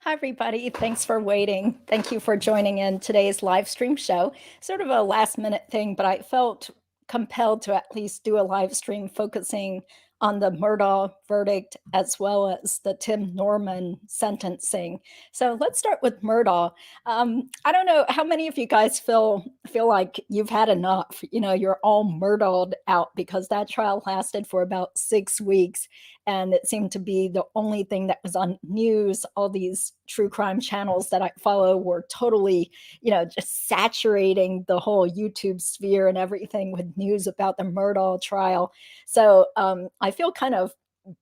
Hi, everybody. Thanks for waiting. Thank you for joining in today's live stream show. Sort of a last minute thing, but I felt compelled to at least do a live stream focusing on the Murdaugh verdict as well as the Tim Norman sentencing. So let's start with Murdaugh. I don't know how many of you guys feel like you've had enough. You're all Murdaugh'd out because that trial lasted for about 6 weeks and it seemed to be the only thing that was on news. All these true crime channels that I follow were totally, just saturating the whole YouTube sphere and everything with news about the Murdaugh trial. So I feel kind of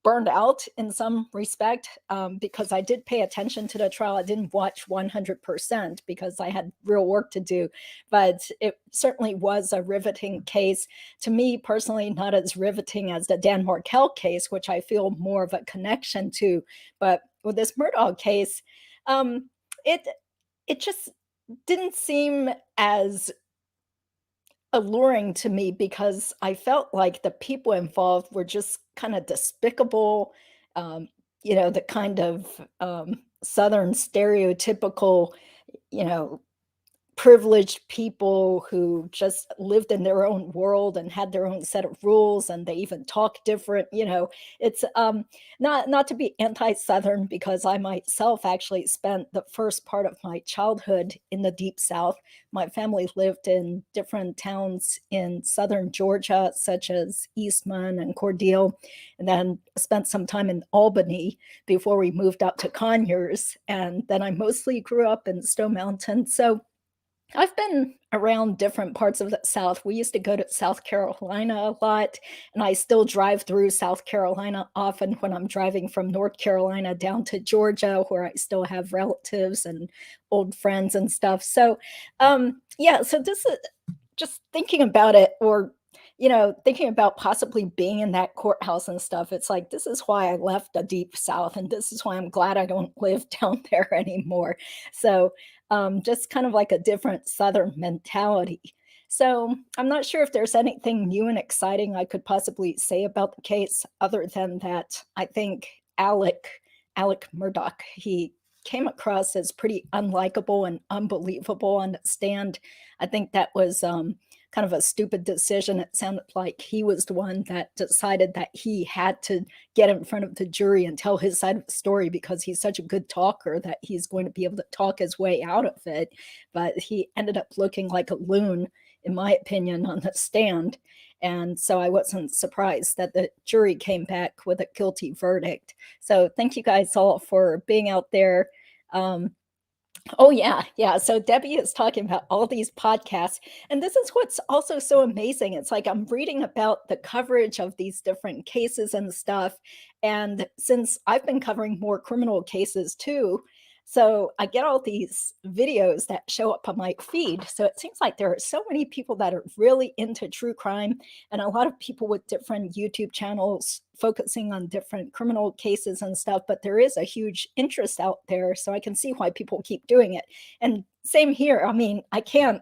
burned out in some respect because I did pay attention to the trial. I didn't watch 100% because I had real work to do, but it certainly was a riveting case. To me personally, not as riveting as the Dan Markel case, which I feel more of a connection to. But with this Murdaugh case, it it just didn't seem as alluring to me because I felt like the people involved were just kind of despicable, the kind of Southern stereotypical, you know, privileged people who just lived in their own world and had their own set of rules, and they even talk different. It's not to be anti-Southern, because I myself actually spent the first part of my childhood in the Deep South. My family lived in different towns in southern Georgia, such as Eastman and Cordele, and then spent some time in Albany before we moved out to Conyers. And then I mostly grew up in Stone Mountain. So I've been around different parts of the South. We used to go to South Carolina a lot, and I still drive through South Carolina often when I'm driving from North Carolina down to Georgia, where I still have relatives and old friends and stuff. So, yeah, so this is just thinking about it, or thinking about possibly being in that courthouse and stuff. It's like, this is why I left the Deep South, and this is why I'm glad I don't live down there anymore. So, just kind of like a different Southern mentality. So I'm not sure if there's anything new and exciting I could possibly say about the case, other than that I think Alec Murdaugh, he came across as pretty unlikable and unbelievable on the stand. I think that was kind of a stupid decision. It sounded like he was the one that decided that he had to get in front of the jury and tell his side of the story because he's such a good talker that he's going to be able to talk his way out of it. But he ended up looking like a loon, in my opinion, on the stand. And so I wasn't surprised that the jury came back with a guilty verdict. So thank you guys all for being out there. Oh, yeah, yeah. So Debbie is talking about all these podcasts, and this is what's also so amazing. It's like I'm reading about the coverage of these different cases and stuff, and since I've been covering more criminal cases too, so I get all these videos that show up on my feed. So it seems like there are so many people that are really into true crime, and a lot of people with different YouTube channels focusing on different criminal cases and stuff, but there is a huge interest out there, so I can see why people keep doing it. And same here. I mean, I can't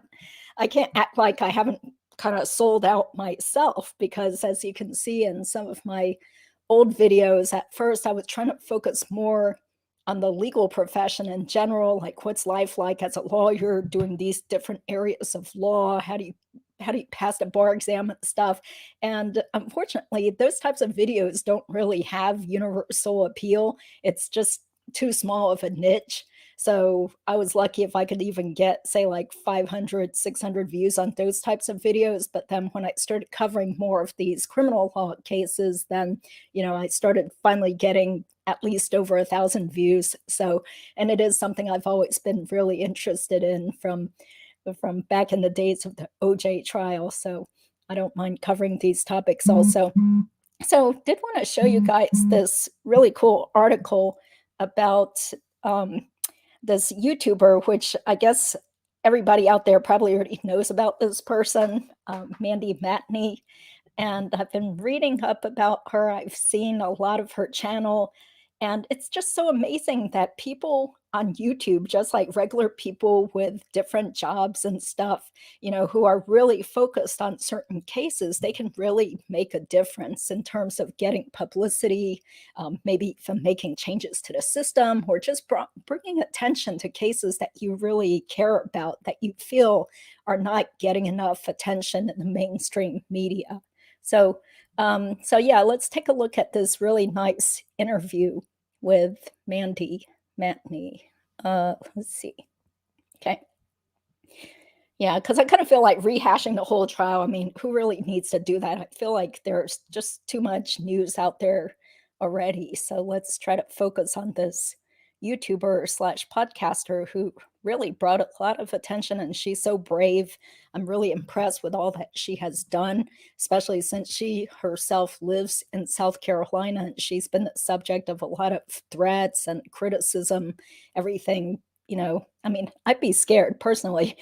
act like I haven't kind of sold out myself, because as you can see in some of my old videos, at first I was trying to focus more on the legal profession in general, like what's life like as a lawyer doing these different areas of law, how do you pass the bar exam and stuff. And unfortunately, those types of videos don't really have universal appeal. It's just too small of a niche. So I was lucky if I could even get, say, like 500, 600 views on those types of videos. But then when I started covering more of these criminal law cases, then, I started finally getting at least over 1,000 views. So, and it is something I've always been really interested in from back in the days of the OJ trial. So I don't mind covering these topics also. So did want to show you guys this really cool article about this YouTuber, which I guess everybody out there probably already knows about this person, Mandy Matney. And I've been reading up about her. I've seen a lot of her channel. And it's just so amazing that people on YouTube, just like regular people with different jobs and stuff, who are really focused on certain cases, they can really make a difference in terms of getting publicity, maybe from making changes to the system, or just bringing attention to cases that you really care about, that you feel are not getting enough attention in the mainstream media. So yeah, let's take a look at this really nice interview with Maggie. Let's see. Okay. Yeah, because I kind of feel like rehashing the whole trial. I mean, who really needs to do that? I feel like there's just too much news out there already. So let's try to focus on this YouTuber slash podcaster who really brought a lot of attention, and she's so brave. I'm really impressed with all that she has done, especially since she herself lives in South Carolina, and she's been the subject of a lot of threats and criticism, everything. I mean, I'd be scared personally.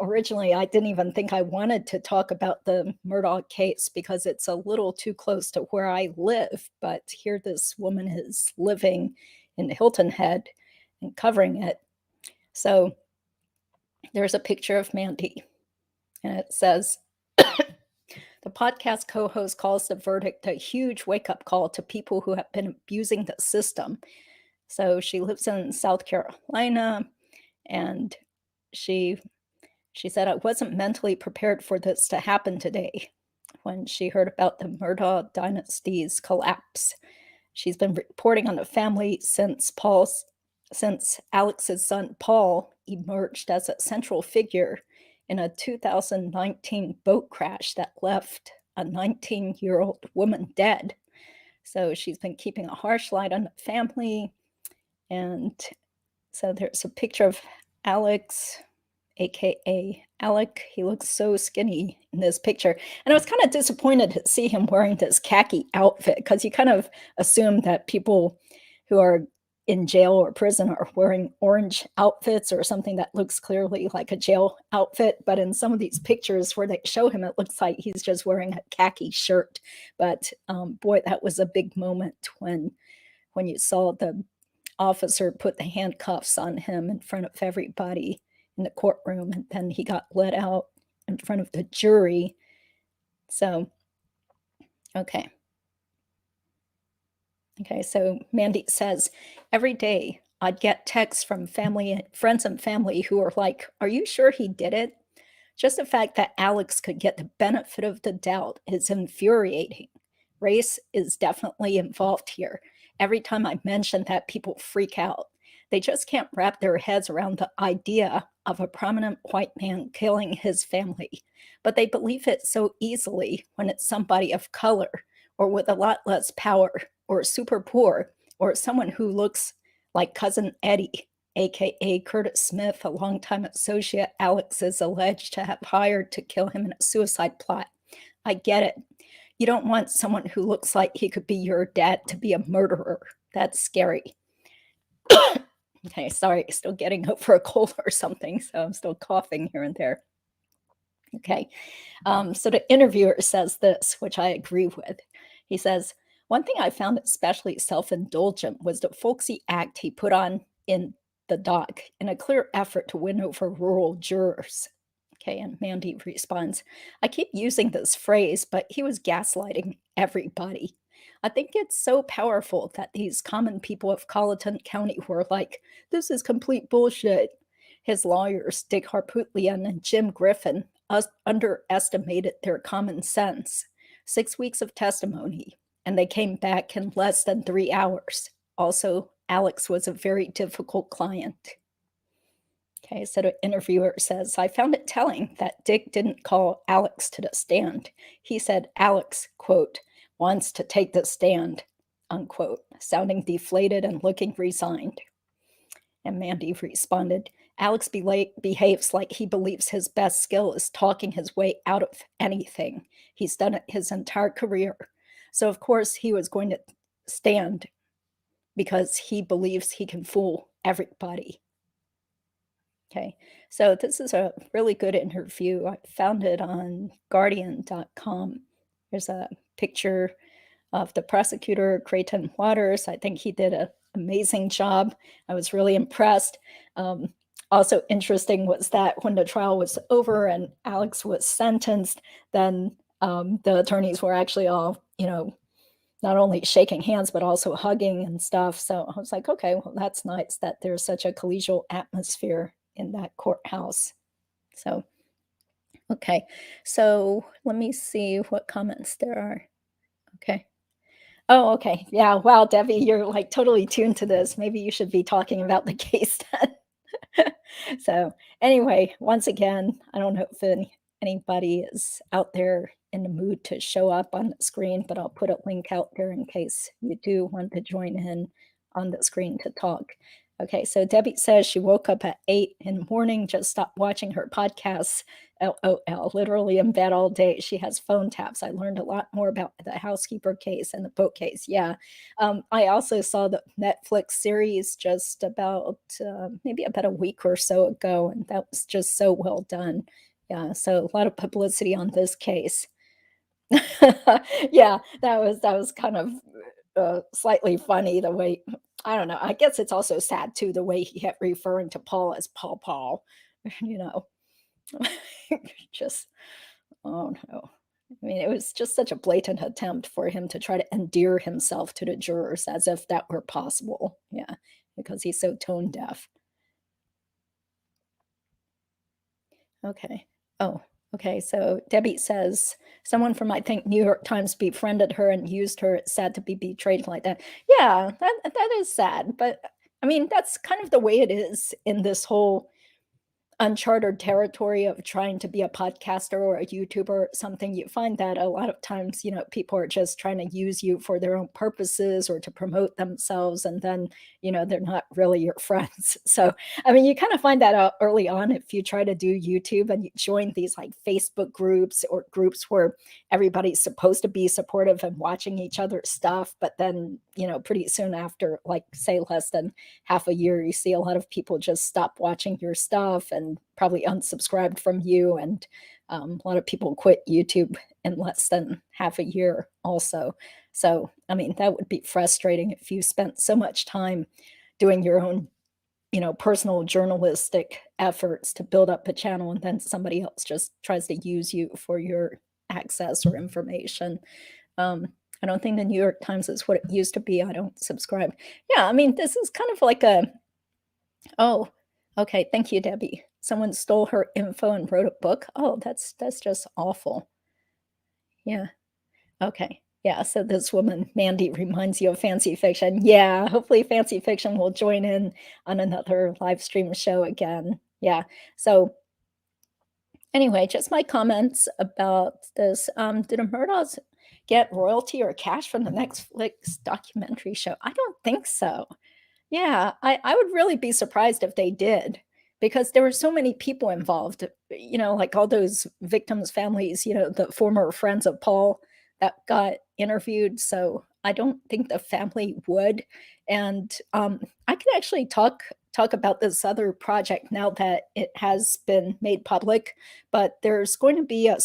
Originally I didn't even think I wanted to talk about the Murdaugh case because it's a little too close to where I live. But here this woman is living in Hilton Head and covering it. So there's a picture of Maggie, and it says, the podcast co-host calls the verdict a huge wake-up call to people who have been abusing the system. So she lives in South Carolina, and she said, I wasn't mentally prepared for this to happen today when she heard about the Murdaugh dynasty's collapse. She's been reporting on the family since Alex's son Paul emerged as a central figure in a 2019 boat crash that left a 19-year-old woman dead. So she's been keeping a harsh light on the family. And so there's a picture of Alex, aka Alec. He looks so skinny in this picture. And I was kind of disappointed to see him wearing this khaki outfit, because you kind of assume that people who are in jail or prison are wearing orange outfits or something that looks clearly like a jail outfit. But in some of these pictures where they show him, it looks like he's just wearing a khaki shirt. But boy, that was a big moment when you saw the officer put the handcuffs on him in front of everybody in the courtroom, and then he got let out in front of the jury. So, okay, so Mandy says, every day I'd get texts from friends and family who are like, are you sure he did it? Just the fact that Alex could get the benefit of the doubt is infuriating. Race is definitely involved here. Every time I mention that, people freak out. They just can't wrap their heads around the idea of a prominent white man killing his family. But they believe it so easily when it's somebody of color, or with a lot less power, or super poor, or someone who looks like Cousin Eddie, aka Curtis Smith, a longtime associate Alex is alleged to have hired to kill him in a suicide plot. I get it. You don't want someone who looks like he could be your dad to be a murderer. That's scary. Okay, sorry, still getting over a cold or something, so I'm still coughing here and there. Okay, so the interviewer says this, which I agree with. He says, one thing I found especially self-indulgent was the folksy act he put on in the doc in a clear effort to win over rural jurors. Okay, and Mandy responds, I keep using this phrase, but he was gaslighting everybody. I think it's so powerful that these common people of Colleton County were like, this is complete bullshit. His lawyers, Dick Harpootlian and Jim Griffin, underestimated their common sense. 6 weeks of testimony, and they came back in less than 3 hours. Also, Alex was a very difficult client. Okay, so the interviewer says, I found it telling that Dick didn't call Alex to the stand. He said Alex, quote, wants to take the stand, unquote, sounding deflated and looking resigned. And Mandy responded, Alex behaves like he believes his best skill is talking his way out of anything. He's done it his entire career. So, of course, he was going to stand because he believes he can fool everybody. Okay, so this is a really good interview. I found it on Guardian.com. There's a picture of the prosecutor, Creighton Waters. I think he did an amazing job. I was really impressed. Also interesting was that when the trial was over and Alex was sentenced, then the attorneys were actually all, not only shaking hands, but also hugging and stuff. So I was like, okay, well, that's nice that there's such a collegial atmosphere in that courthouse. So, okay. So let me see what comments there are. Okay. Oh, okay. Yeah. Wow, Debbie, you're like totally tuned to this. Maybe you should be talking about the case then. So anyway, once again, I don't know if anybody is out there in the mood to show up on the screen, but I'll put a link out there in case you do want to join in on the screen to talk. Okay, so Debbie says she woke up at 8 in the morning, just stopped watching her podcasts. LOL, literally in bed all day. She has phone taps. I learned a lot more about the housekeeper case and the boat case. Yeah. I also saw the Netflix series just about maybe about a week or so ago, and that was just so well done. Yeah, so a lot of publicity on this case. Yeah, that was kind of slightly funny the way. I don't know. I guess it's also sad too the way he kept referring to Paul as Paul Paul. You know, just oh no. I mean, it was just such a blatant attempt for him to try to endear himself to the jurors as if that were possible. Yeah, because he's so tone deaf. Okay. Oh, okay. So Debbie says someone from, I think, New York Times befriended her and used her. It's sad to be betrayed like that. Yeah, that is sad. But I mean, that's kind of the way it is in this whole uncharted territory of trying to be a podcaster or a YouTuber or something. You find that a lot of times, people are just trying to use you for their own purposes or to promote themselves. And then, they're not really your friends. So, I mean, you kind of find that out early on if you try to do YouTube and you join these like Facebook groups or groups where everybody's supposed to be supportive and watching each other's stuff. But then, pretty soon after, like, say, less than half a year, you see a lot of people just stop watching your stuff and probably unsubscribed from you. And a lot of people quit YouTube in less than half a year also. So, I mean, that would be frustrating if you spent so much time doing your own, personal journalistic efforts to build up a channel and then somebody else just tries to use you for your access or information. I don't think the New York Times is what it used to be. I don't subscribe. Yeah, I mean, this is kind of like a, oh, okay, thank you, Debbie. Someone stole her info and wrote a book. Oh, that's just awful. Yeah. Okay. Yeah, so this woman, Mandy, reminds you of Fancy Fiction. Yeah, hopefully Fancy Fiction will join in on another live stream show again. Yeah. So anyway, just my comments about this. Did the Murdaughs get royalty or cash from the Netflix documentary show? I don't think so. Yeah, I would really be surprised if they did because there were so many people involved, like all those victims' families, the former friends of Paul that got interviewed. So I don't think the family would. And I can actually talk about this other project now that it has been made public, but there's going to be a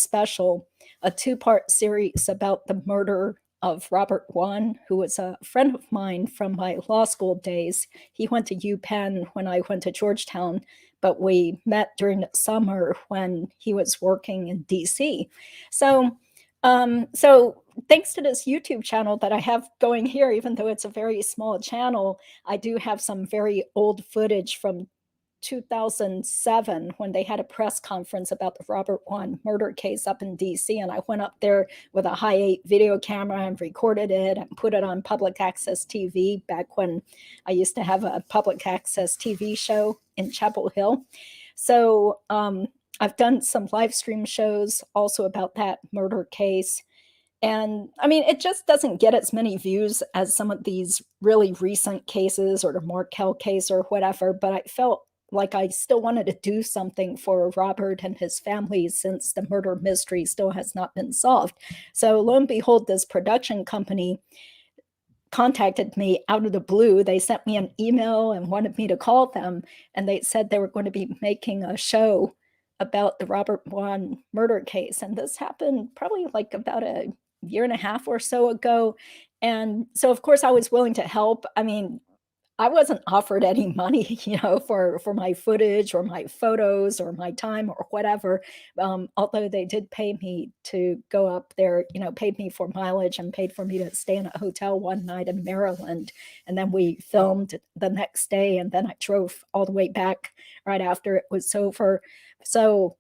two-part series about the murder of Robert Wone, who was a friend of mine from my law school days. He went to UPenn when I went to Georgetown, but we met during the summer when he was working in DC. So thanks to this YouTube channel that I have going here, even though it's a very small channel, I do have some very old footage from 2007 when they had a press conference about the Robert Wone murder case up in DC. And I went up there with a high-8 video camera and recorded it and put it on public access TV back when I used to have a public access TV show in Chapel Hill. So I've done some live stream shows also about that murder case. And I mean, it just doesn't get as many views as some of these really recent cases or the Markel case or whatever, but I felt like I still wanted to do something for Robert and his family since the murder mystery still has not been solved. So lo and behold, this production company contacted me out of the blue. They sent me an email and wanted me to call them, and they said they were going to be making a show about the Robert Wone murder case. And this happened probably like about a year and a half or so ago. And so, of course, I was willing to help. I mean, I wasn't offered any money, for my footage or my photos or my time or whatever. Although they did pay me to go up there, paid me for mileage and paid for me to stay in a hotel one night in Maryland. And then we filmed the next day, and then I drove all the way back right after it was over. So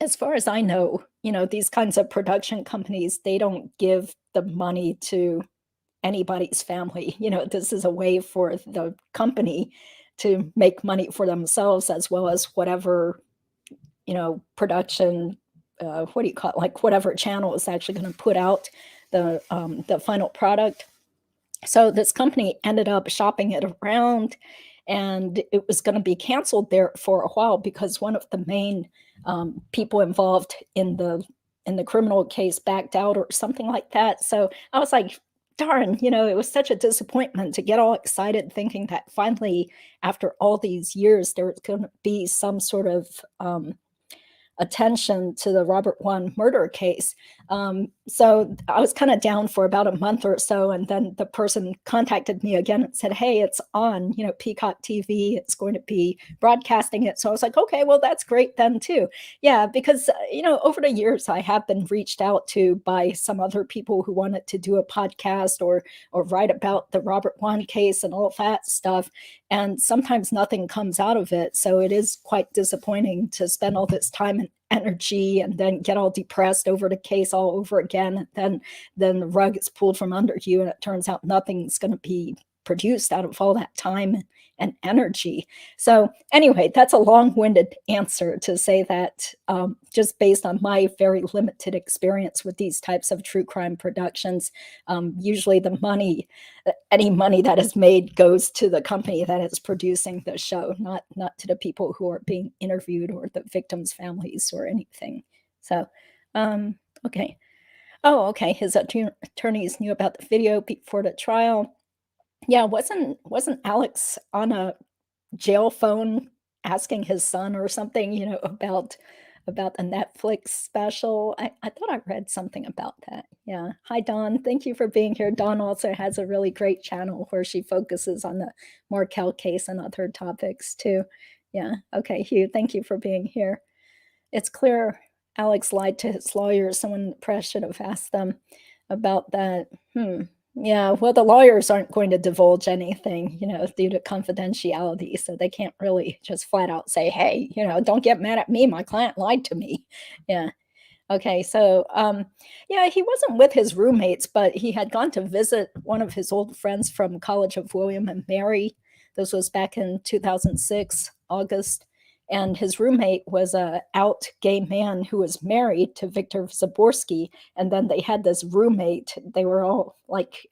as far as I know, these kinds of production companies, they don't give the money to anybody's family. This is a way for the company to make money for themselves, as well as whatever, production, what do you call it? Like whatever channel is actually going to put out the final product. So this company ended up shopping it around, and it was going to be canceled there for a while because one of the main people involved in the criminal case backed out or something like that. So I was like, darn, it was such a disappointment to get all excited thinking that finally, after all these years, there was going to be some sort of attention to the Robert Wone murder case. So I was kind of down for about a month or so, and then the person contacted me again and said, "Hey, it's on, Peacock TV. It's going to be broadcasting it." So I was like, "Okay, well, that's great then too." Yeah, because over the years I have been reached out to by some other people who wanted to do a podcast or write about the Robert Wone case and all that stuff, and sometimes nothing comes out of it. So it is quite disappointing to spend all this time and energy and then get all depressed over the case all over again. And then the rug is pulled from under you, and it turns out nothing's going to be produced out of all that time and energy. So anyway, that's a long-winded answer to say that just based on my very limited experience with these types of true crime productions, usually any money that is made goes to the company that is producing the show, not to the people who are being interviewed or the victims' families or anything. So, okay. Oh, okay. His attorneys knew about the video before the trial. Yeah, wasn't Alex on a jail phone asking his son or something, about the Netflix special? I thought I read something about that. Yeah. Hi, Dawn. Thank you for being here. Dawn also has a really great channel where she focuses on the Markel case and other topics too. Yeah. Okay, Hugh, thank you for being here. It's clear Alex lied to his lawyers. Someone in the press should have asked them about that. Yeah, well, the lawyers aren't going to divulge anything, due to confidentiality. So they can't really just flat out say, "Hey, don't get mad at me. My client lied to me." Yeah. Okay. So, yeah, he wasn't with his roommates, but he had gone to visit one of his old friends from College of William and Mary. This was back in 2006, August. And his roommate was a out gay man who was married to Victor Zaborski. And then they had this roommate. They were all like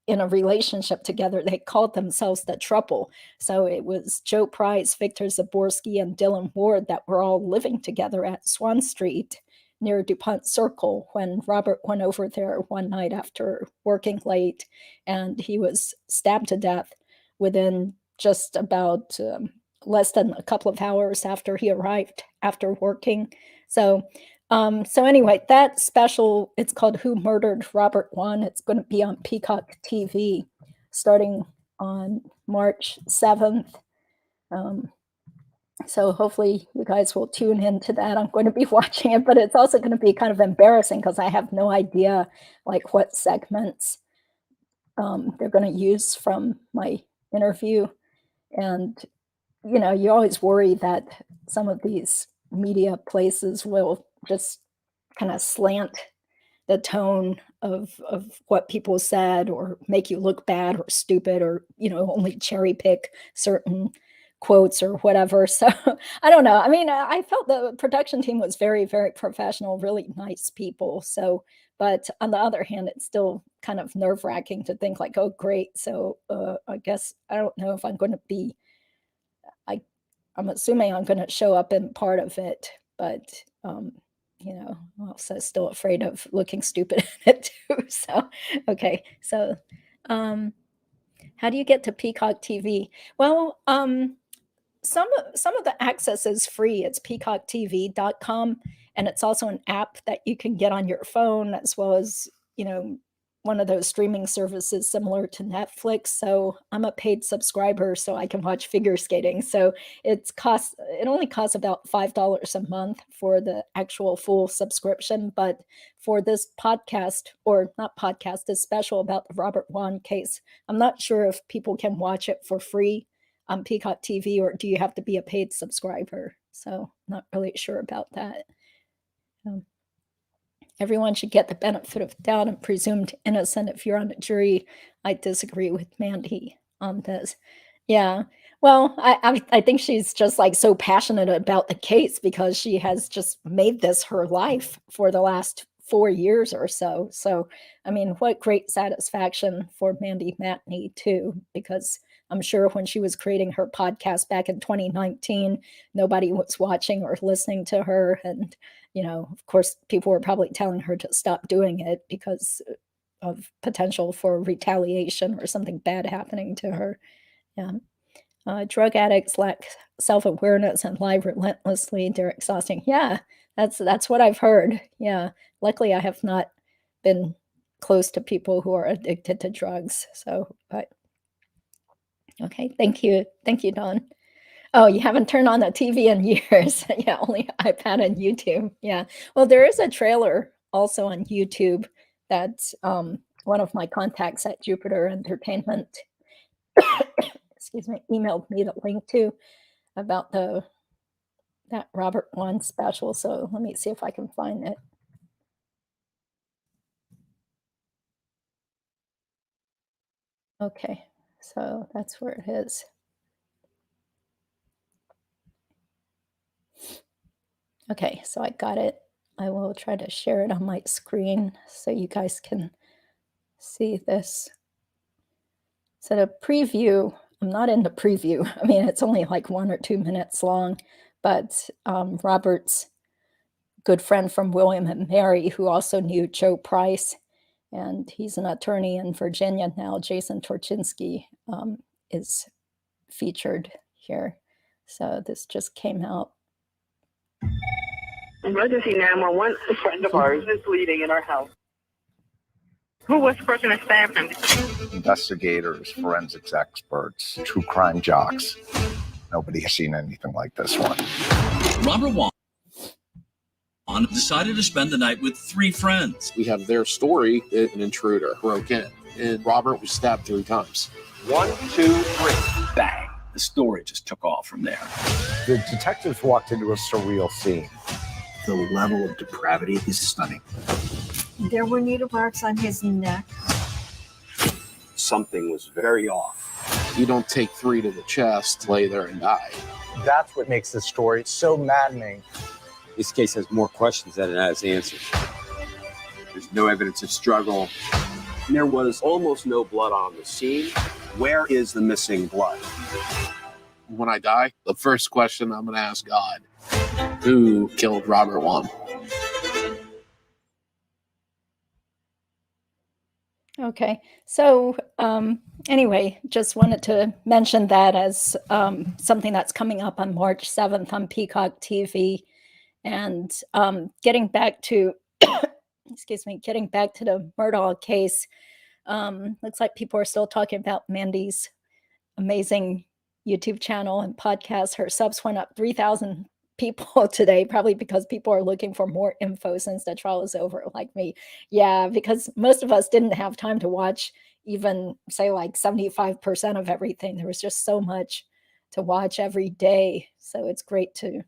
in a relationship together. They called themselves the Trouble. So it was Joe Price, Victor Zaborski, and Dylan Ward that were all living together at Swan Street near DuPont Circle when Robert went over there one night after working late, and he was stabbed to death within just about less than a couple of hours after he arrived after working. So anyway, that special, it's called Who Murdered Robert Wone. It's going to be on Peacock TV starting on March 7th. So hopefully you guys will tune into that. I'm going to be watching it, but it's also going to be kind of embarrassing because I have no idea like what segments they're going to use from my interview. And, you always worry that some of these media places will just kind of slant the tone of what people said or make you look bad or stupid or, only cherry pick certain quotes or whatever. So I don't know. I mean, I felt the production team was very, very professional, really nice people. So, but on the other hand, it's still kind of nerve wracking to think like, oh, great. So I guess I don't know if I'm going to be, I'm assuming I'm going to show up in part of it, but I'm also still afraid of looking stupid in it too. So, okay. So, how do you get to Peacock TV? Well, some of the access is free. It's peacocktv.com, and it's also an app that you can get on your phone as well as one of those streaming services similar to Netflix. So I'm a paid subscriber, so I can watch figure skating. So it only costs about $5 a month for the actual full subscription. But for this podcast, or not podcast, this special about the Robert Wone case, I'm not sure if people can watch it for free on Peacock TV, or do you have to be a paid subscriber? So not really sure about that. Everyone should get the benefit of doubt and presumed innocent if you're on a jury. I disagree with Mandy on this. Yeah. Well, I think she's just like so passionate about the case because she has just made this her life for the last 4 years or so. So, I mean, what great satisfaction for Mandy Matney too, because I'm sure when she was creating her podcast back in 2019, nobody was watching or listening to her. And, of course, people were probably telling her to stop doing it because of potential for retaliation or something bad happening to her. Yeah. Drug addicts lack self-awareness and lie relentlessly. They're exhausting. Yeah, that's what I've heard. Yeah. Luckily, I have not been close to people who are addicted to drugs. So, but okay. Thank you. Thank you, Dawn. Oh, you haven't turned on the TV in years. Yeah, only iPad and YouTube. Yeah. Well, there is a trailer also on YouTube that one of my contacts at Jupiter Entertainment, excuse me, emailed me the link to about that Robert Wone special. So let me see if I can find it. Okay, so that's where it is. Okay, so I got it. I will try to share it on my screen so you guys can see this. So the preview, I'm not in the preview. I mean, it's only like 1 or 2 minutes long, but Robert's good friend from William and Mary, who also knew Joe Price, and he's an attorney in Virginia now, Jason Torchinsky, is featured here. So this just came out. Emergency 911. A friend of ours is bleeding in our house. Who was the person that stabbed him? Investigators, forensics experts, true crime jocks. Nobody has seen anything like this one. Robert Wone decided to spend the night with 3 friends. We have their story. An intruder broke in, and Robert was stabbed 3 times. 1, 2, 3. Bang! The story just took off from there. The detectives walked into a surreal scene. The level of depravity is stunning. There were needle marks on his neck. Something was very off. You don't take 3 to the chest, lay there and die. That's what makes this story so maddening. This case has more questions than it has answers. There's no evidence of struggle. There was almost no blood on the scene. Where is the missing blood? When I die, the first question I'm going to ask God, who killed Robert Wone? Okay, so anyway, just wanted to mention that as something that's coming up on March 7th on Peacock TV. And getting back to, getting back to the Murdaugh case, looks like people are still talking about Mandy's amazing YouTube channel and podcast. Her subs went up 3,000 people today, probably because people are looking for more info since the trial is over, like me. Yeah, because most of us didn't have time to watch even, say, like 75% of everything. There was just so much to watch every day. So it's great to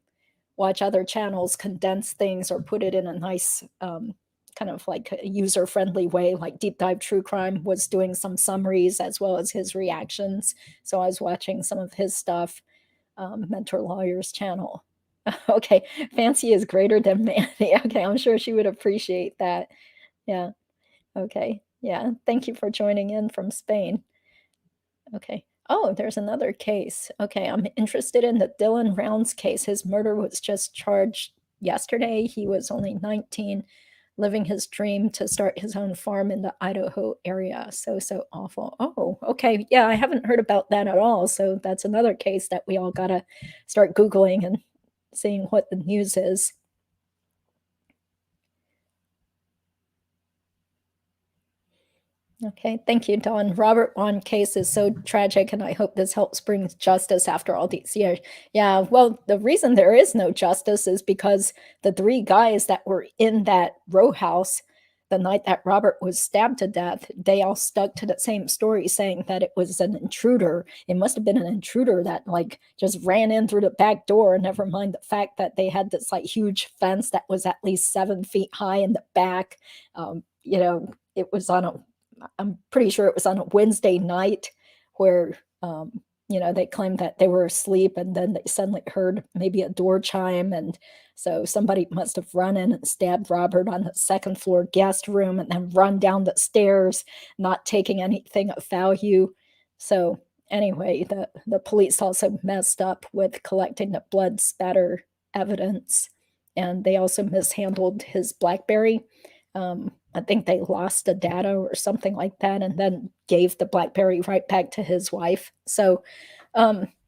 watch other channels condense things or put it in a nice kind of like a user-friendly way, like Deep Dive True Crime was doing some summaries as well as his reactions. So I was watching some of his stuff, Mentor Lawyer's channel. Okay, Fancy is greater than Mandy. Okay, I'm sure she would appreciate that. Yeah, okay, yeah, thank you for joining in from Spain. Okay. Oh, there's another case. Okay, I'm interested in the Dylan Rounds case. His murder was just charged yesterday. He was only 19, living his dream to start his own farm in the Idaho area. So awful. Oh, okay. Yeah, I haven't heard about that at all. So that's another case that we all got to start Googling and seeing what the news is. Okay, thank you, Dawn. Robert Wone case is so tragic, and I hope this helps bring justice after all these years. Yeah, well, the reason there is no justice is because the 3 guys that were in that row house the night that Robert was stabbed to death, they all stuck to the same story, saying that it was an intruder. It must have been an intruder that like just ran in through the back door, never mind the fact that they had this like huge fence that was at least 7 feet high in the back. It was on a I'm pretty sure it was on a Wednesday night where, they claimed that they were asleep and then they suddenly heard maybe a door chime. And so somebody must have run in and stabbed Robert on the 2nd floor guest room and then run down the stairs, not taking anything of value. So anyway, the police also messed up with collecting the blood spatter evidence, and they also mishandled his BlackBerry. I think they lost the data or something like that, and then gave the BlackBerry right back to his wife. So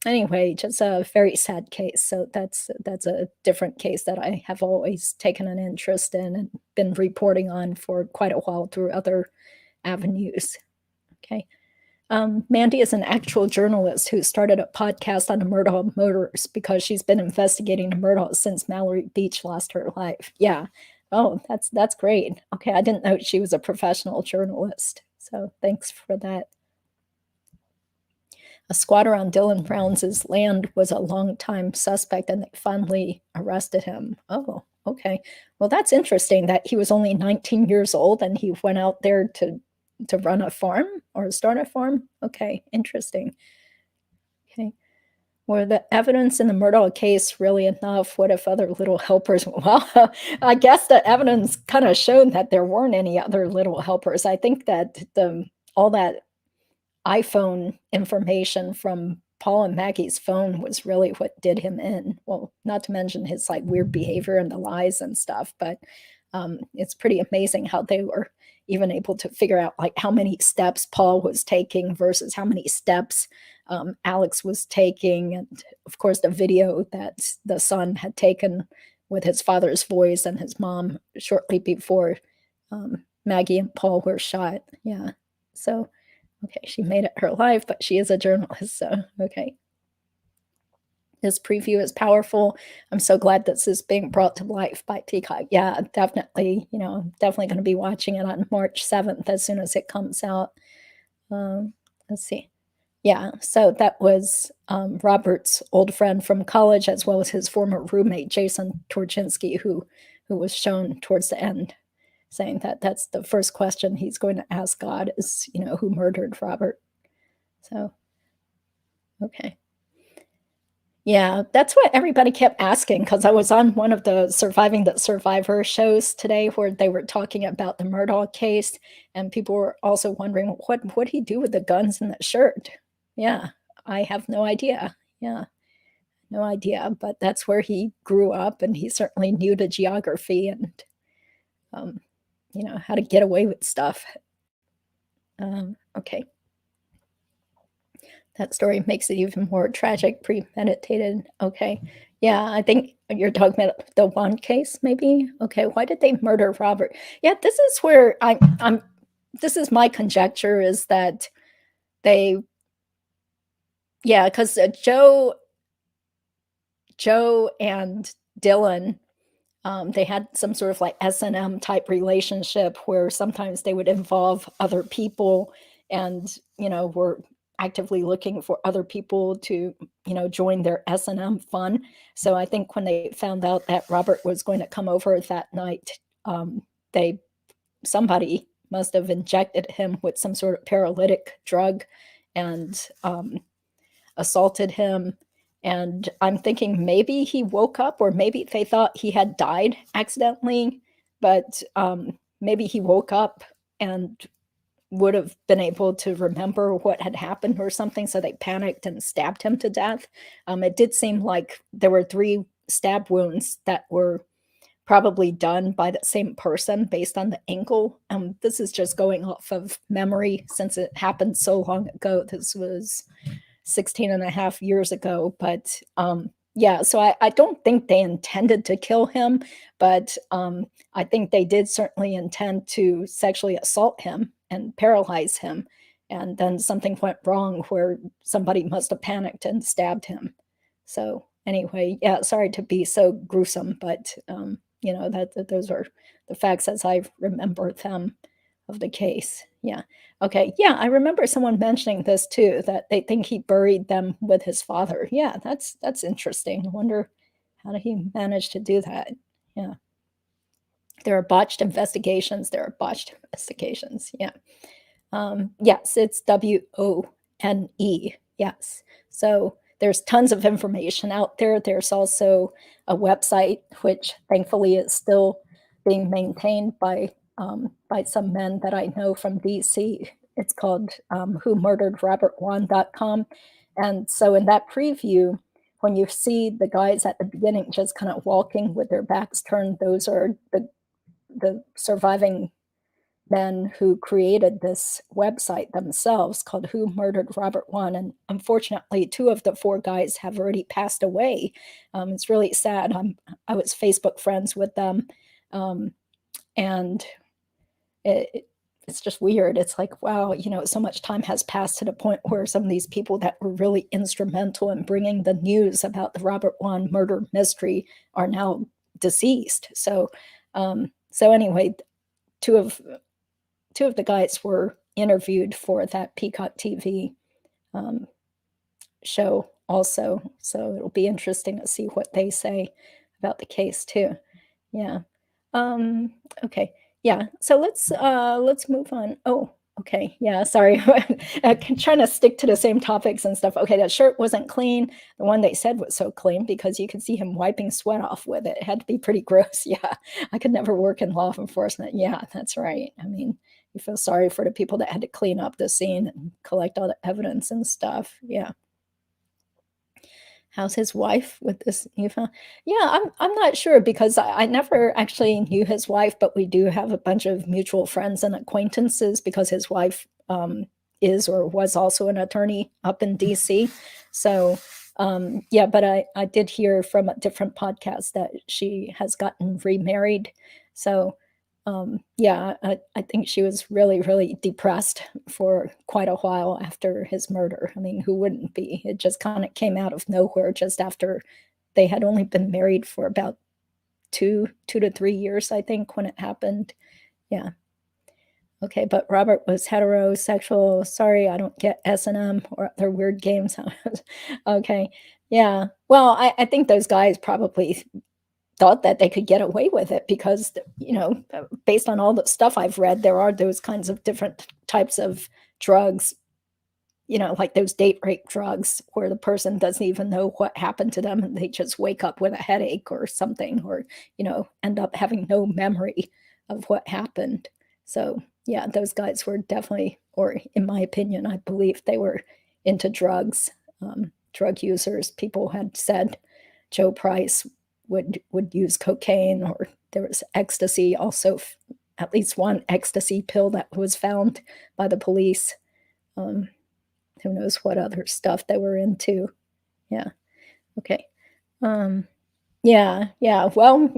anyway, just a very sad case. So that's a different case that I have always taken an interest in and been reporting on for quite a while through other avenues. Okay. Mandy is an actual journalist who started a podcast on the Murdaugh murders because she's been investigating the Murdaughs since Mallory Beach lost her life. Yeah. Oh, that's great. Okay, I didn't know she was a professional journalist. So thanks for that. A squatter on Dylan Brown's land was a longtime suspect, and they finally arrested him. Oh, okay. Well, that's interesting that he was only 19 years old and he went out there to run a farm or start a farm. Okay, interesting. Okay. Were the evidence in the Murdaugh case really enough? What if other little helpers? Well, I guess the evidence kind of showed that there weren't any other little helpers. I think that all that iPhone information from Paul and Maggie's phone was really what did him in. Well, not to mention his like weird behavior and the lies and stuff, but it's pretty amazing how they were even able to figure out like how many steps Paul was taking versus how many steps Alex was taking. And of course, the video that the son had taken with his father's voice and his mom shortly before Maggie and Paul were shot. Yeah. So, okay, she made it her life, but she is a journalist. So, okay. This preview is powerful. I'm so glad this is being brought to life by Peacock. Yeah, definitely. Definitely going to be watching it on March 7th as soon as it comes out. Let's see. Yeah, so that was Robert's old friend from college, as well as his former roommate, Jason Torchinsky, who was shown towards the end, saying that that's the first question he's going to ask God is, who murdered Robert. So, okay. Yeah, that's what everybody kept asking, because I was on one of the Surviving the Survivor shows today where they were talking about the Murdaugh case, and people were also wondering, what he do with the guns and the shirt? Yeah, I have no idea. Yeah, no idea, but that's where he grew up, and he certainly knew the geography and, how to get away with stuff. Okay. That story makes it even more tragic, premeditated. Okay. Yeah, I think you're talking about the Wone case, maybe. Okay, why did they murder Robert? Yeah, this is where this is my conjecture, is that because Joe and Dylan, they had some sort of like S&M type relationship where sometimes they would involve other people and, were actively looking for other people to, join their S&M fun. So I think when they found out that Robert was going to come over that night, somebody must have injected him with some sort of paralytic drug and assaulted him. And I'm thinking maybe he woke up, or maybe they thought he had died accidentally, but maybe he woke up and would have been able to remember what had happened or something, so they panicked and stabbed him to death. It did seem like there were 3 stab wounds that were probably done by the same person based on the ankle. This is just going off of memory since it happened so long ago. This was 16 and a half years ago, but so I don't think they intended to kill him, but I think they did certainly intend to sexually assault him and paralyze him. And then something went wrong where somebody must have panicked and stabbed him. So anyway, yeah, sorry to be so gruesome, but that those are the facts as I remember them of the case. Yeah. Okay. Yeah, I remember someone mentioning this too, that they think he buried them with his father. Yeah, that's interesting. I wonder how did he manage to do that? Yeah. There are botched investigations. Yeah. Yes, it's WONE. Yes. So there's tons of information out there. There's also a website, which thankfully is still being maintained by some men that I know from DC. It's called whomurderedrobertwone.com. And so in that preview, when you see the guys at the beginning just kind of walking with their backs turned, those are the surviving men who created this website themselves called Who Murdered Robert Wone. And unfortunately, 2 of the 4 guys have already passed away. It's really sad. I was Facebook friends with them. And it's just weird. It's like, wow, so much time has passed to the point where some of these people that were really instrumental in bringing the news about the Robert Wone murder mystery are now deceased. So anyway, two of the guys were interviewed for that Peacock TV show also. So it'll be interesting to see what they say about the case too. Yeah. Okay. Yeah. So let's move on. Oh, okay. Yeah. Sorry. I'm trying to stick to the same topics and stuff. Okay. That shirt wasn't clean. The one they said was so clean because you could see him wiping sweat off with it. It had to be pretty gross. Yeah. I could never work in law enforcement. Yeah, that's right. I mean, you feel sorry for the people that had to clean up the scene and collect all the evidence and stuff. Yeah. How's his wife with this new phone? Yeah, I'm not sure because I never actually knew his wife, but we do have a bunch of mutual friends and acquaintances because his wife is or was also an attorney up in DC. So yeah, but I did hear from a different podcast that she has gotten remarried. So yeah, I think she was really, really depressed for quite a while after his murder. I mean, who wouldn't be? It just kind of came out of nowhere just after they had only been married for about two to 3 years, I think, when it happened. Yeah. Okay, but Robert was heterosexual. Sorry, I don't get S&M or other weird games. Okay, yeah. Well, I think those guys probably thought that they could get away with it because, based on all the stuff I've read, there are those kinds of different types of drugs, like those date rape drugs where the person doesn't even know what happened to them and they just wake up with a headache or something, or, end up having no memory of what happened. So yeah, those guys were definitely, or in my opinion, I believe they were into drugs, drug users. People had said Joe Price would use cocaine, or there was ecstasy also, at least one ecstasy pill that was found by the police. Who knows what other stuff they were into. Yeah. Okay. Yeah. Well,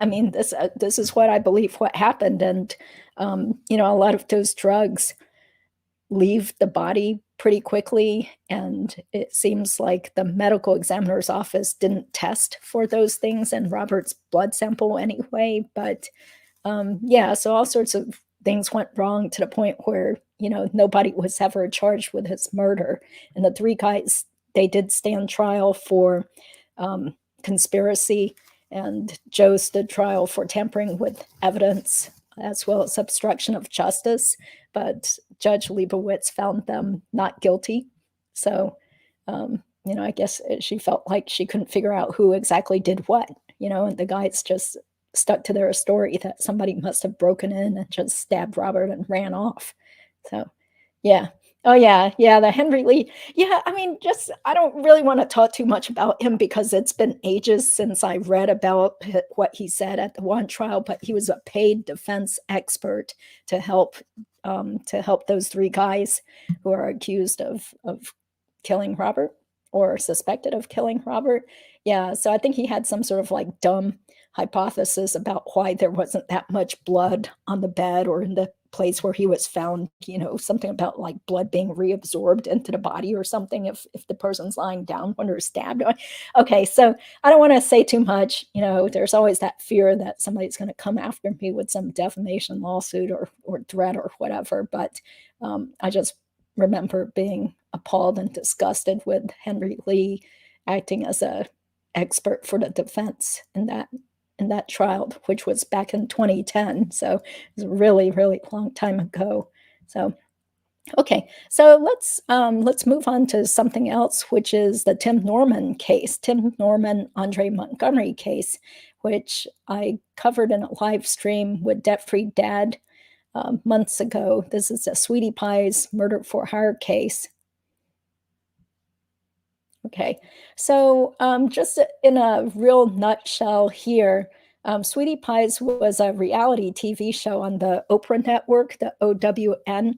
I mean, this is what I believe what happened. And, a lot of those drugs leave the body pretty quickly. And it seems like the medical examiner's office didn't test for those things in Robert's blood sample anyway. But yeah, so all sorts of things went wrong to the point where, nobody was ever charged with his murder. And the 3 guys, they did stand trial for conspiracy, and Joe stood trial for tampering with evidence as well as obstruction of justice. But Judge Leibowitz found them not guilty. So, I guess she felt like she couldn't figure out who exactly did what, and the guys just stuck to their story that somebody must have broken in and just stabbed Robert and ran off. So, yeah. Oh, yeah. Yeah. The Henry Lee. Yeah. I mean, I don't really want to talk too much about him because it's been ages since I read about what he said at the Wone trial, but he was a paid defense expert to help those 3 guys who are accused of killing Robert. or suspected of killing Robert. Yeah, so I think he had some sort of like dumb hypothesis about why there wasn't that much blood on the bed or in the place where he was found, something about like blood being reabsorbed into the body or something if the person's lying down when they're stabbed. Okay, so I don't want to say too much. There's always that fear that somebody's going to come after me with some defamation lawsuit or threat or whatever. But I just remember being appalled and disgusted with Henry Lee acting as a expert for the defense in that trial, which was back in 2010. So it was a really, really long time ago. So, okay. So let's move on to something else, which is the Tim Norman case, Tim Norman, Andre Montgomery case, which I covered in a live stream with Debt Free Dad months ago. This is a Sweetie Pie's murder for hire case. Okay, so just in a real nutshell here, Sweetie Pie's was a reality TV show on the Oprah network, the OWN.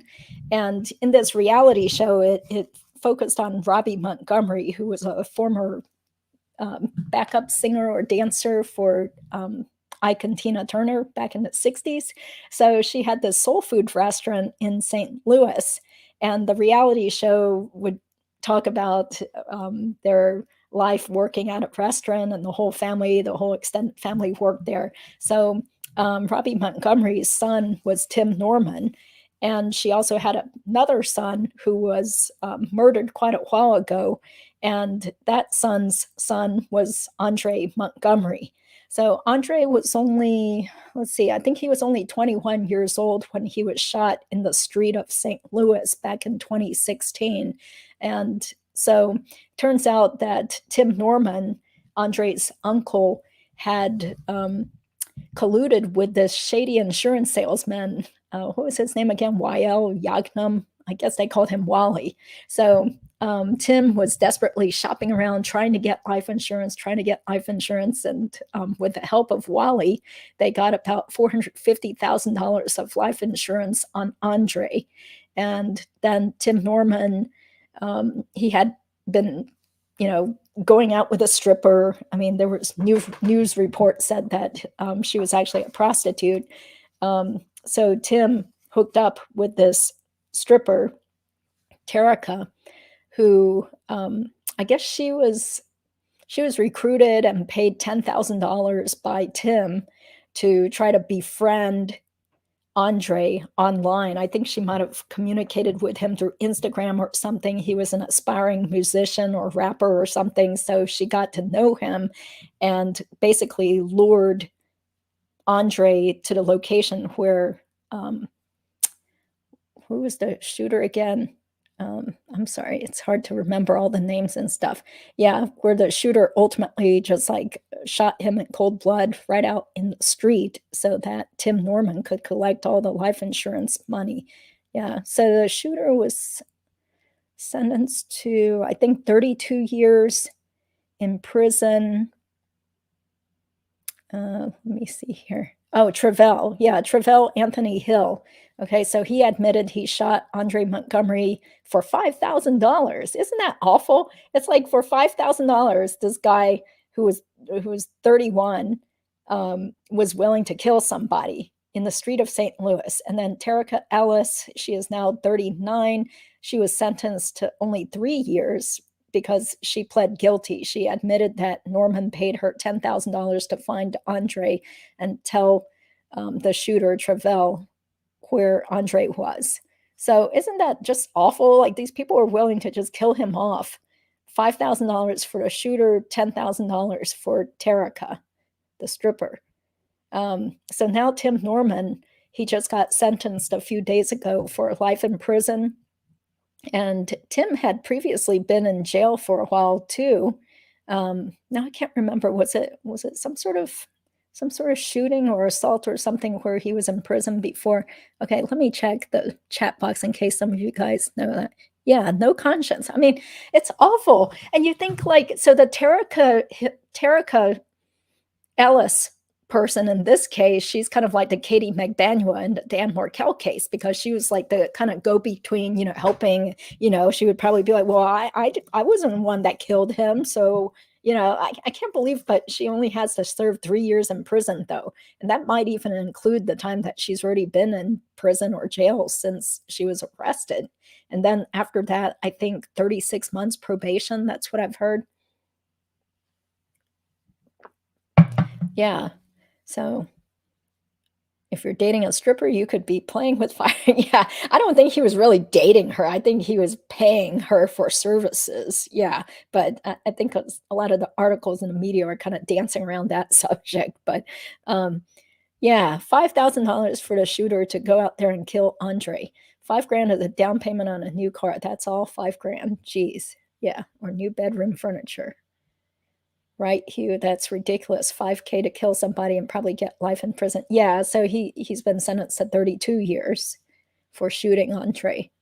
And in this reality show, it focused on Robbie Montgomery, who was a former backup singer or dancer for Ike and Tina Turner back in the 60s. So she had this soul food restaurant in St. Louis, and the reality show would talk about their life working at a restaurant, and the whole family, the whole extended family worked there. So Robbie Montgomery's son was Tim Norman, and she also had another son who was murdered quite a while ago, and that son's son was Andre Montgomery. So Andre was only, I think he was only 21 years old when he was shot in the street of St. Louis back in 2016. And so turns out that Tim Norman, Andre's uncle, had colluded with this shady insurance salesman. What was his name again? Y.L. Yagnum. I guess they called him Wally. So Tim was desperately shopping around trying to get life insurance. And with the help of Wally, they got about $450,000 of life insurance on Andre. And then Tim Norman, he had been, going out with a stripper. I mean, there was news reports said that she was actually a prostitute. So Tim hooked up with this stripper, Terica, who I guess she was recruited and paid $10,000 by Tim to try to befriend Andre online. I think she might have communicated with him through Instagram or something. He was an aspiring musician or rapper or something. So she got to know him and basically lured Andre to the location where, who was the shooter again? I'm sorry, it's hard to remember all the names and stuff. Yeah, where the shooter ultimately just like shot him in cold blood right out in the street so that Tim Norman could collect all the life insurance money. Yeah, so the shooter was sentenced to, I think, 32 years in prison. Let me see here. Oh, Travell. Yeah, Travell Anthony Hill. Okay, so he admitted he shot Andre Montgomery for $5,000. Isn't that awful? It's like for $5,000, this guy who was 31 was willing to kill somebody in the street of St. Louis. And then Terica Ellis, she is now 39. She was sentenced to only 3 years because she pled guilty. She admitted that Norman paid her $10,000 to find Andre and tell the shooter, Travell, where Andre was. So isn't that just awful? Like, these people are willing to just kill him off. $5,000 for a shooter, $10,000 for Terica, the stripper. So now Tim Norman, he just got sentenced a few days ago for life in prison. And Tim had previously been in jail for a while too. Now I can't remember, was it some sort of shooting or assault or something where he was in prison before? Okay, let me check the chat box in case some of you guys know that. Yeah, no conscience. I mean, it's awful. And you think, like, so the Terica Ellis person in this case, she's kind of like the Katie McDaniel and Dan Markel case, because she was like the kind of go-between, helping, she would probably be like, well, I wasn't the one that killed him. So, I can't believe, but she only has to serve 3 years in prison though. And that might even include the time that she's already been in prison or jail since she was arrested. And then after that, I think 36 months probation. That's what I've heard. Yeah. So if you're dating a stripper, you could be playing with fire. Yeah. I don't think he was really dating her. I think he was paying her for services. Yeah. But I think a lot of the articles in the media are kind of dancing around that subject. But yeah, $5,000 for the shooter to go out there and kill Andre. $5,000 as a down payment on a new car. That's all $5,000. Jeez. Yeah. Or new bedroom furniture. Right, Hugh? That's ridiculous. $5,000 to kill somebody and probably get life in prison. Yeah, so he's been sentenced to 32 years for shooting Andre.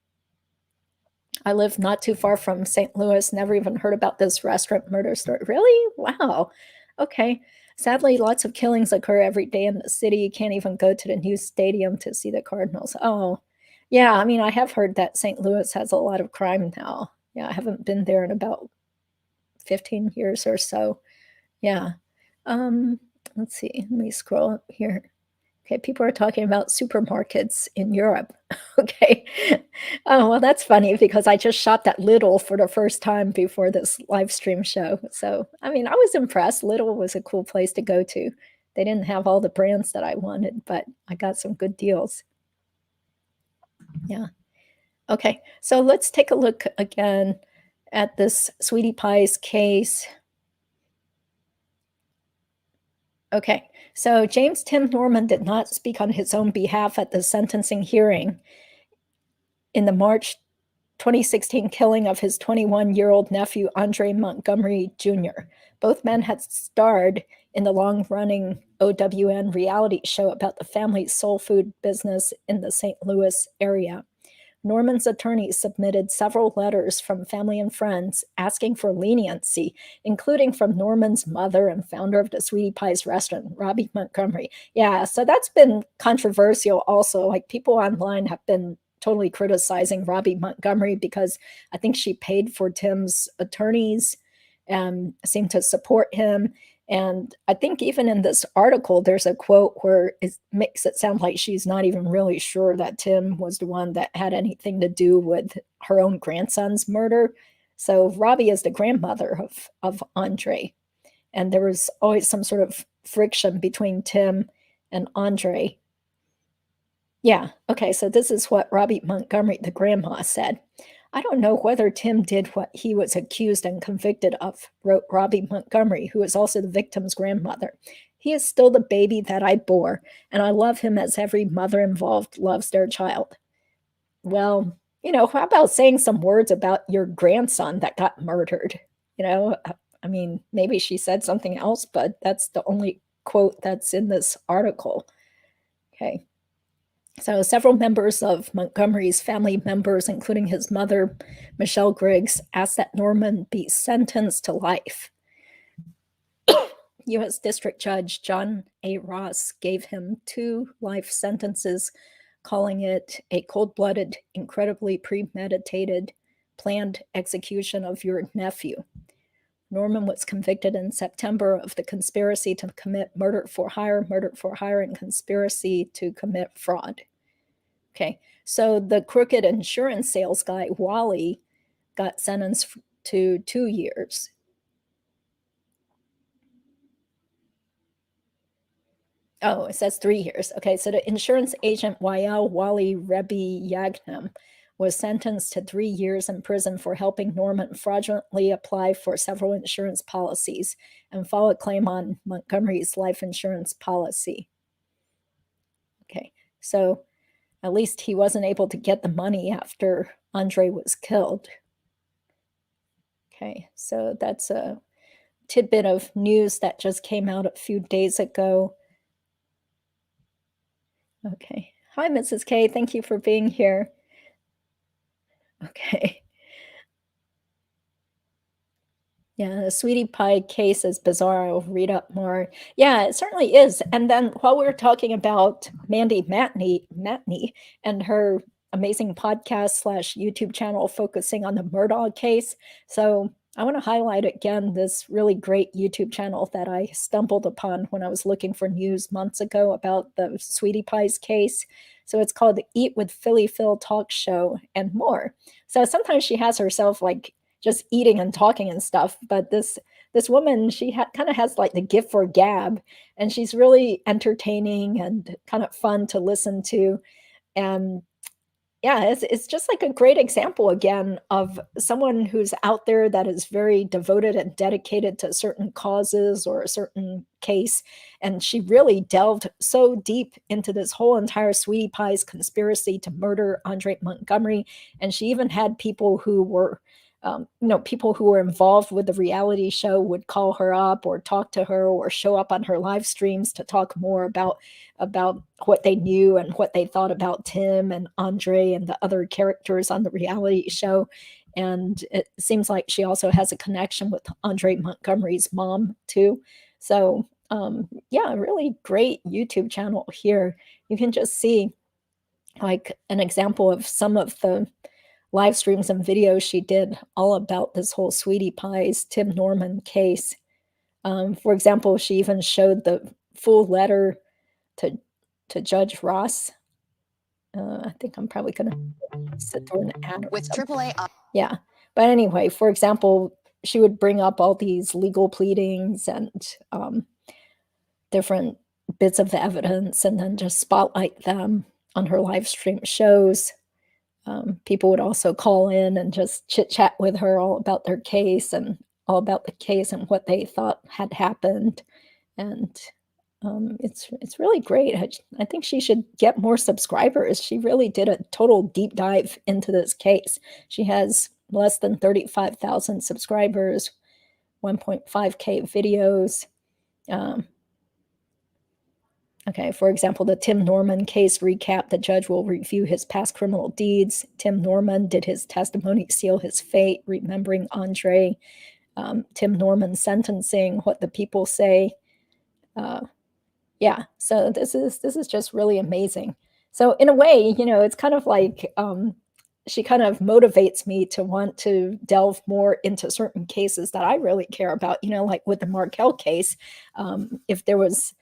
I live not too far from St. Louis. Never even heard about this restaurant murder story. Really? Wow. Okay. Sadly, lots of killings occur every day in the city. You can't even go to the new stadium to see the Cardinals. Oh, yeah. I mean, I have heard that St. Louis has a lot of crime now. Yeah, I haven't been there in about 15 years or so. Yeah. Let's see. Let me scroll up here. Okay, people are talking about supermarkets in Europe. Okay. Oh, well, that's funny because I just shopped at Lidl for the first time before this live stream show. So, I mean, I was impressed. Lidl was a cool place to go to. They didn't have all the brands that I wanted, but I got some good deals. Yeah. Okay, so let's take a look again at this Sweetie Pie's case. Okay, so James Tim Norman did not speak on his own behalf at the sentencing hearing in the March 2016 killing of his 21-year-old nephew, Andre Montgomery Jr. Both men had starred in the long-running OWN reality show about the family's soul food business in the St. Louis area. Norman's attorney submitted several letters from family and friends asking for leniency, including from Norman's mother and founder of the Sweetie Pie's restaurant, Robbie Montgomery. Yeah, so that's been controversial also. Like, people online have been totally criticizing Robbie Montgomery because I think she paid for Tim's attorneys and seemed to support him. And I think even in this article, there's a quote where it makes it sound like she's not even really sure that Tim was the one that had anything to do with her own grandson's murder. So Robbie is the grandmother of Andre. And there was always some sort of friction between Tim and Andre. Yeah, okay, so this is what Robbie Montgomery, the grandma, said. I don't know whether Tim did what he was accused and convicted of, wrote Robbie Montgomery, who is also the victim's grandmother. He is still the baby that I bore, and I love him as every mother involved loves their child. Well, how about saying some words about your grandson that got murdered? I mean, maybe she said something else, but that's the only quote that's in this article. Okay. So several members of Montgomery's family members, including his mother, Michelle Griggs, asked that Norman be sentenced to life. U.S. District Judge John A. Ross gave him 2 life sentences, calling it a cold-blooded, incredibly premeditated, planned execution of your nephew. Norman was convicted in September of the conspiracy to commit murder for hire, and conspiracy to commit fraud. Okay, so the crooked insurance sales guy, Wally, got sentenced to 2 years. Oh, it says 3 years. Okay, so the insurance agent Wael Wally Rebbe Yagnem was sentenced to 3 years in prison for helping Norman fraudulently apply for several insurance policies and file a claim on Montgomery's life insurance policy. Okay, so at least he wasn't able to get the money after Andre was killed. Okay, so that's a tidbit of news that just came out a few days ago. Okay. Hi, Mrs. K. Thank you for being here. Okay. Yeah, the Sweetie Pie case is bizarre. I'll read up more. Yeah, it certainly is. And then while we were talking about Mandy Matney and her amazing podcast slash YouTube channel focusing on the Murdaugh case. So I want to highlight again this really great YouTube channel that I stumbled upon when I was looking for news months ago about the Sweetie Pie's case. So it's called the Eat with Phylly Phyl Talk Show and More. So sometimes she has herself like just eating and talking and stuff. But this woman, she kind of has like the gift for gab, and she's really entertaining and kind of fun to listen to. And yeah, it's just like a great example again of someone who's out there that is very devoted and dedicated to certain causes or a certain case. And she really delved so deep into this whole entire Sweetie Pie's conspiracy to murder Andre Montgomery. And she even had people who were people who were involved with the reality show would call her up or talk to her or show up on her live streams to talk more about what they knew and what they thought about Tim and Andre and the other characters on the reality show. And it seems like she also has a connection with Andre Montgomery's mom too. So yeah, really great YouTube channel here. You can just see like an example of some of the live streams and videos she did all about this whole Sweetie Pie's Tim Norman case. For example, she even showed the full letter to Judge Ross. I think I'm probably going to sit through an ad with AAA. Yeah, but anyway, for example, she would bring up all these legal pleadings and different bits of the evidence, and then just spotlight them on her live stream shows. People would also call in and just chit chat with her all about their case and all about the case and what they thought had happened. And it's really great. I think she should get more subscribers. She really did a total deep dive into this case. She has less than 35,000 subscribers, 1.5K videos. Okay, for example, the Tim Norman case recap, the judge will review his past criminal deeds. Tim Norman did his testimony seal his fate, remembering Andre. Tim Norman sentencing, what the people say. Yeah, so this is just really amazing. So in a way, it's kind of like she kind of motivates me to want to delve more into certain cases that I really care about, like with the Markel case. If there was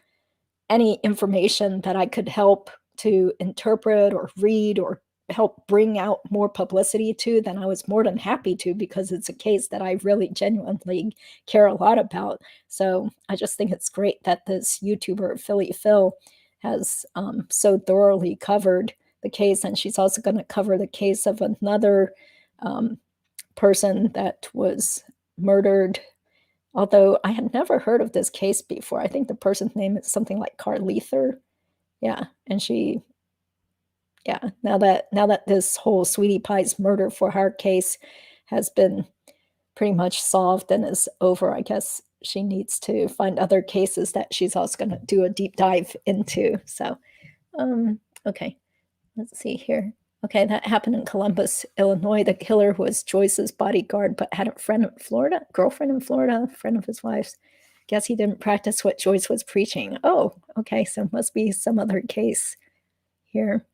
any information that I could help to interpret or read or help bring out more publicity to, then I was more than happy to, because it's a case that I really genuinely care a lot about. So I just think it's great that this YouTuber, Phylly Phyl, has so thoroughly covered the case. And she's also going to cover the case of another person that was murdered. Although I had never heard of this case before. I think the person's name is something like Carlether. Yeah, and now that this whole Sweetie Pie's murder for hire case has been pretty much solved and is over, I guess she needs to find other cases that she's also going to do a deep dive into. So, okay, let's see here. Okay, that happened in Columbus, Illinois. The killer was Joyce's bodyguard, but had a friend in Florida, girlfriend in Florida, friend of his wife's. Guess he didn't practice what Joyce was preaching. Oh, okay, so it must be some other case here.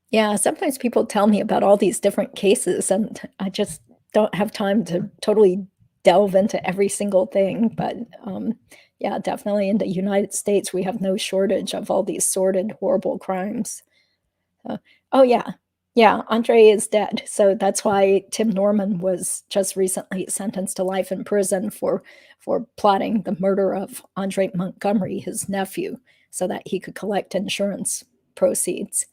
Yeah, sometimes people tell me about all these different cases, and I just don't have time to totally delve into every single thing. But yeah, definitely in the United States, we have no shortage of all these sordid, horrible crimes. Oh, yeah. Yeah, Andre is dead. So that's why Tim Norman was just recently sentenced to life in prison for plotting the murder of Andre Montgomery, his nephew, so that he could collect insurance proceeds.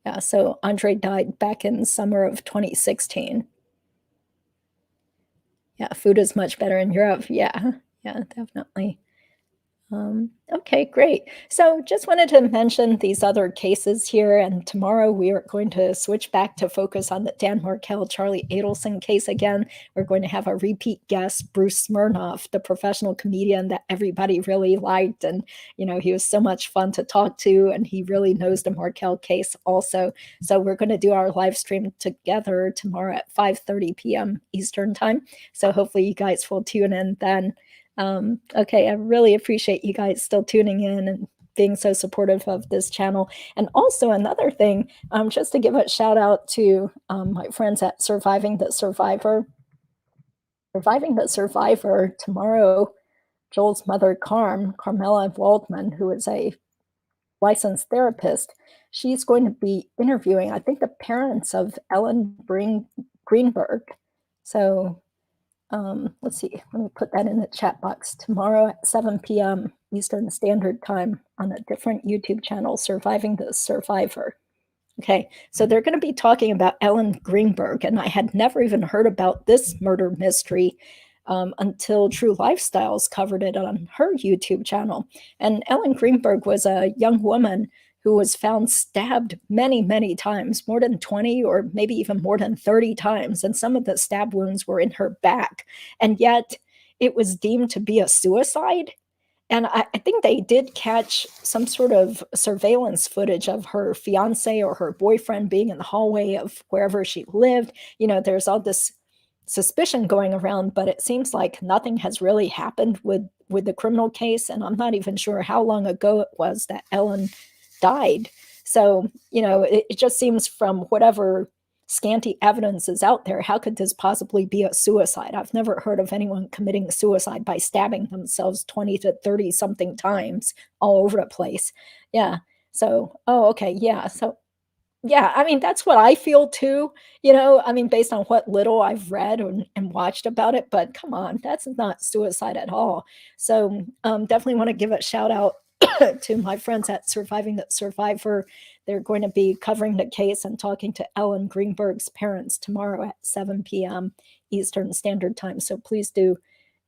Yeah, so Andre died back in summer of 2016. Yeah, food is much better in Europe. Yeah, definitely. Okay, great. So just wanted to mention these other cases here, and tomorrow we are going to switch back to focus on the Dan Markel, Charlie Adelson case again. We're going to have a repeat guest, Bruce Smirnoff, the professional comedian that everybody really liked. And, he was so much fun to talk to, and he really knows the Markel case also. So we're going to do our live stream together tomorrow at 5:30 p.m. Eastern time. So hopefully you guys will tune in then. Okay, I really appreciate you guys still tuning in and being so supportive of this channel. And also another thing, just to give a shout out to my friends at Surviving the Survivor. Surviving the Survivor tomorrow, Joel's mother, Carmela Waldman, who is a licensed therapist, she's going to be interviewing, I think, the parents of Ellen Greenberg. So let's see, let me put that in the chat box. Tomorrow at 7 p.m. Eastern Standard Time on a different YouTube channel, Surviving the Survivor. Okay, so they're going to be talking about Ellen Greenberg, and I had never even heard about this murder mystery until True Lifestyles covered it on her YouTube channel. And Ellen Greenberg was a young woman who was found stabbed many, many times, more than 20 or maybe even more than 30 times. And some of the stab wounds were in her back. And yet it was deemed to be a suicide. And I think they did catch some sort of surveillance footage of her fiance or her boyfriend being in the hallway of wherever she lived. There's all this suspicion going around, but it seems like nothing has really happened with the criminal case. And I'm not even sure how long ago it was that Ellen died. So, it just seems from whatever scanty evidence is out there, how could this possibly be a suicide? I've never heard of anyone committing suicide by stabbing themselves 20 to 30 something times all over the place. Yeah. So, okay. Yeah. So, yeah, I mean, that's what I feel too, based on what little I've read and watched about it, but come on, that's not suicide at all. So definitely want to give a shout out to my friends at Surviving the Survivor. They're going to be covering the case and talking to Ellen Greenberg's parents tomorrow at 7 p.m. Eastern Standard Time. So please do,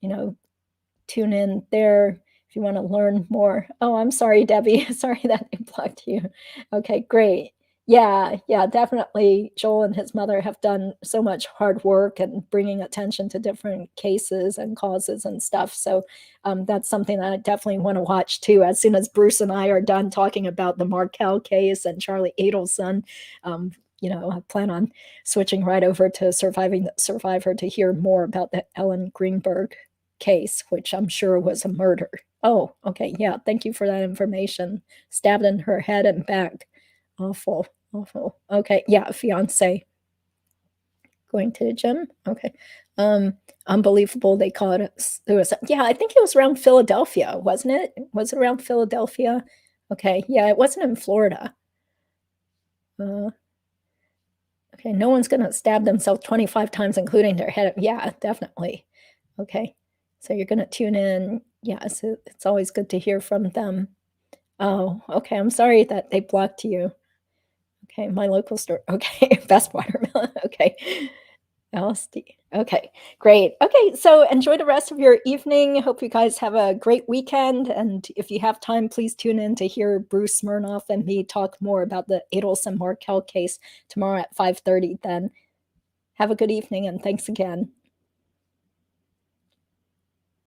tune in there if you want to learn more. Oh, I'm sorry, Debbie. Sorry that I blocked you. Okay, great. Yeah, definitely. Joel and his mother have done so much hard work and bringing attention to different cases and causes and stuff. So that's something that I definitely want to watch too. As soon as Bruce and I are done talking about the Markel case and Charlie Adelson, I plan on switching right over to Surviving the Survivor to hear more about the Ellen Greenberg case, which I'm sure was a murder. Oh, okay. Yeah, thank you for that information. Stabbed in her head and back. Awful. Okay, yeah, fiance. Going to the gym. Okay. Unbelievable. They call it suicide. Yeah, I think it was around Philadelphia, wasn't it? Was it around Philadelphia? Okay, yeah, it wasn't in Florida. Okay, no one's gonna stab themselves 25 times, including their head. Yeah, definitely. Okay, so you're gonna tune in. Yeah, so it's always good to hear from them. Oh, okay. I'm sorry that they blocked you. Okay, my local store. Okay, best watermelon. Okay. LSD. Okay, great. Okay, so enjoy the rest of your evening. Hope you guys have a great weekend. And if you have time, please tune in to hear Bruce Smirnoff and me talk more about the Adelson Markel case tomorrow at 5:30 then. Have a good evening and thanks again.